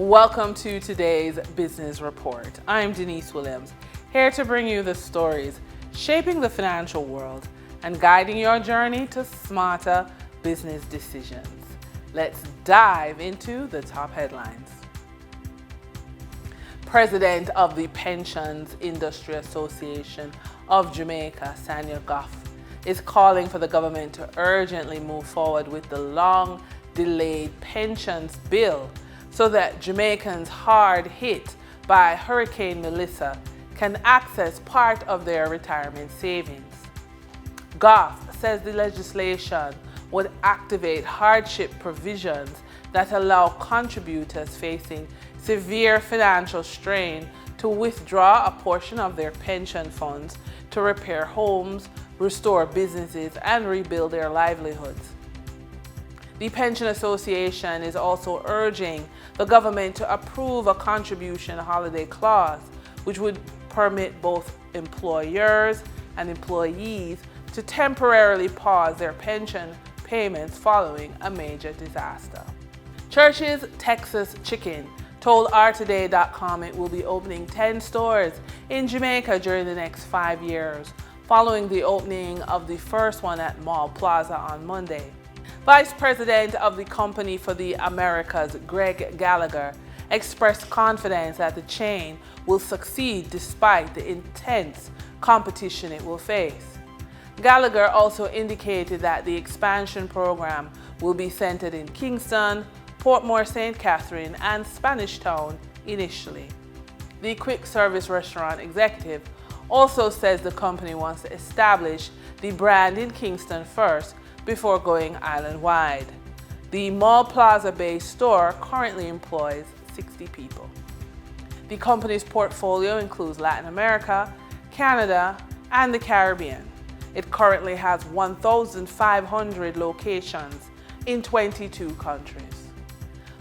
Welcome to today's Business Report. I'm Denise Williams, here to bring you the stories shaping the financial world and guiding your journey to smarter business decisions. Let's dive into the top headlines. President of the Pensions Industry Association of Jamaica, Sanya Goff, is calling for the government to urgently move forward with the long-delayed pensions bill so that Jamaicans hard hit by Hurricane Melissa can access part of their retirement savings. Goff says the legislation would activate hardship provisions that allow contributors facing severe financial strain to withdraw a portion of their pension funds to repair homes, restore businesses, and rebuild their livelihoods. The Pension Association is also urging the government to approve a contribution holiday clause, which would permit both employers and employees to temporarily pause their pension payments following a major disaster. Church's Texas Chicken told OurToday.com it will be opening 10 stores in Jamaica during the next 5 years, following the opening of the first one at Mall Plaza on Monday. Vice President of the Company for the Americas, Greg Gallagher, expressed confidence that the chain will succeed despite the intense competition it will face. Gallagher also indicated that the expansion program will be centered in Kingston, Portmore St. Catherine, and Spanish Town initially. The quick service restaurant executive also says the company wants to establish the brand in Kingston first before going island-wide. The Mall Plaza-based store currently employs 60 people. The company's portfolio includes Latin America, Canada, and the Caribbean. It currently has 1,500 locations in 22 countries.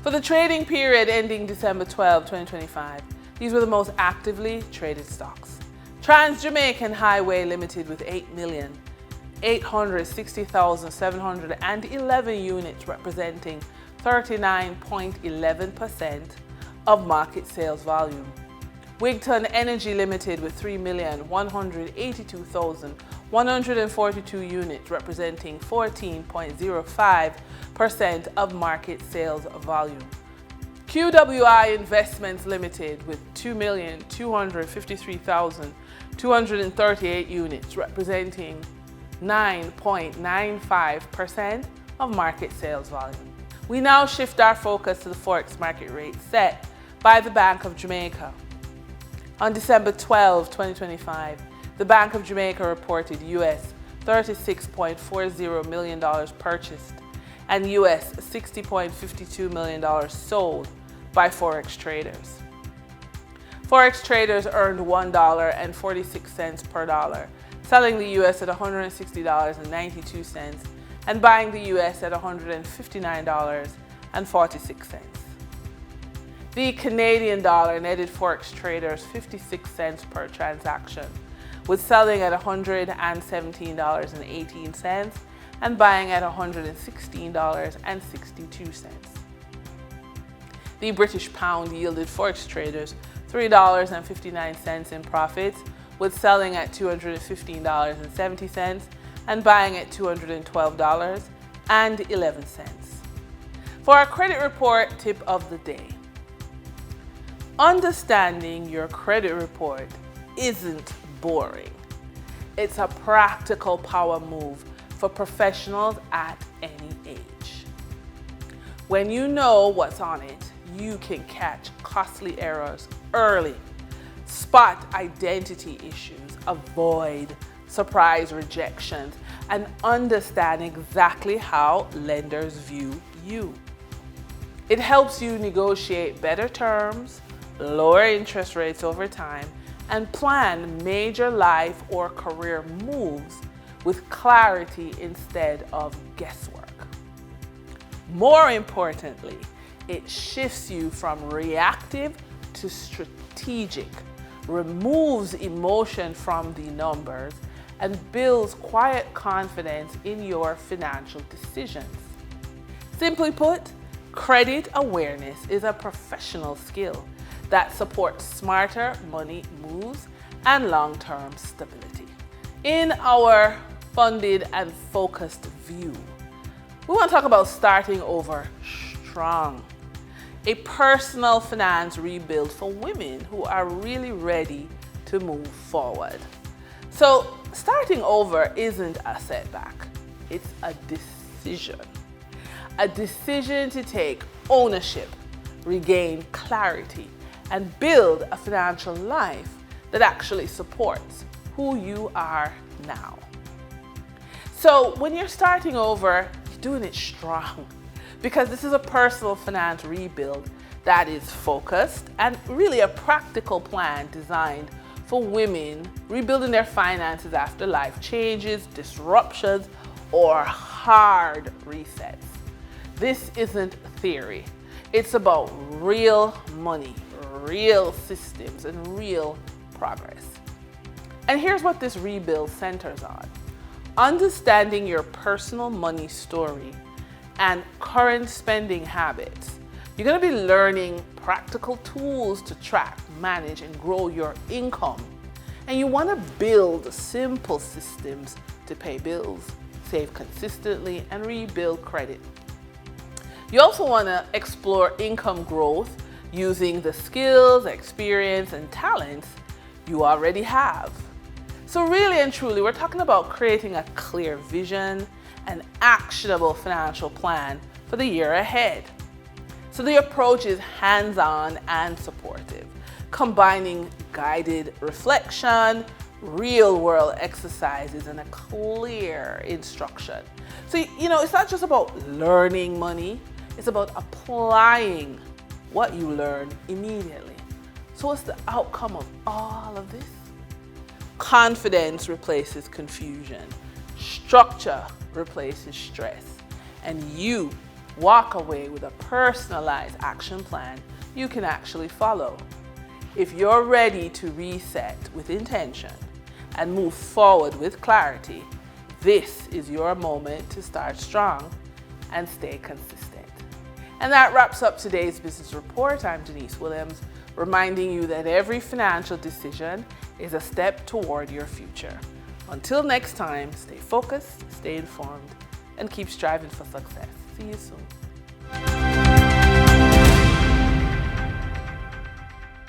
For the trading period ending December 12, 2025, these were the most actively traded stocks. Trans-Jamaican Highway Limited with 8,860,711 units, representing 39.11% of market sales volume. Wigton Energy Limited with 3,182,142 units, representing 14.05% of market sales volume. QWI Investments Limited with 2,253,238 units, representing 9.95% of market sales volume. We now shift our focus to the Forex market rate set by the Bank of Jamaica. On December 12, 2025, the Bank of Jamaica reported US $36.40 million purchased and US $60.52 million sold by Forex traders. Forex traders earned $1.46 per dollar, selling the US at $160.92 and buying the US at $159.46. The Canadian dollar netted Forex traders 56 cents per transaction, with selling at $117.18 and buying at $116.62. The British pound yielded Forex traders $3.59 in profits, with selling at $215.70 and buying at $212.11. For our credit report tip of the day, understanding your credit report isn't boring. It's a practical power move for professionals at any age. When you know what's on it, you can catch costly errors early, spot identity issues, avoid surprise rejections, and understand exactly how lenders view you. It helps you negotiate better terms, lower interest rates over time, and plan major life or career moves with clarity instead of guesswork. More importantly, it shifts you from reactive to strategic, removes emotion from the numbers, and builds quiet confidence in your financial decisions. Simply put, Credit awareness is a professional skill that supports smarter money moves and long-term stability. In our funded and focused view, we want to talk about starting over strong. A personal finance rebuild for women who are really ready to move forward. So starting over isn't a setback, it's a decision. A decision to take ownership, regain clarity, and build a financial life that actually supports who you are now. So when you're starting over, you're doing it strong, because this is a personal finance rebuild that is focused and really a practical plan designed for women rebuilding their finances after life changes, disruptions, or hard resets. This isn't theory. It's about real money, real systems, and real progress. And here's what this rebuild centers on: understanding your personal money story and current spending habits. You're going to be learning practical tools to track, manage, and grow your income. And you want to build simple systems to pay bills, save consistently, and rebuild credit. You also want to explore income growth using the skills, experience, and talents you already have. So really and truly, we're talking about creating a clear vision, an actionable financial plan for the year ahead. So the approach is hands-on and supportive, combining guided reflection, real-world exercises, and a clear instruction. So, it's not just about learning money, it's about applying what you learn immediately. So what's the outcome of all of this? Confidence replaces confusion, structure replaces stress, and you walk away with a personalized action plan you can actually follow. If you're ready to reset with intention and move forward with clarity, this is your moment to start strong and stay consistent. And that wraps up today's business report. I'm Denise Williams, reminding you that every financial decision is a step toward your future. Until next time, stay focused, stay informed, and keep striving for success. See you soon.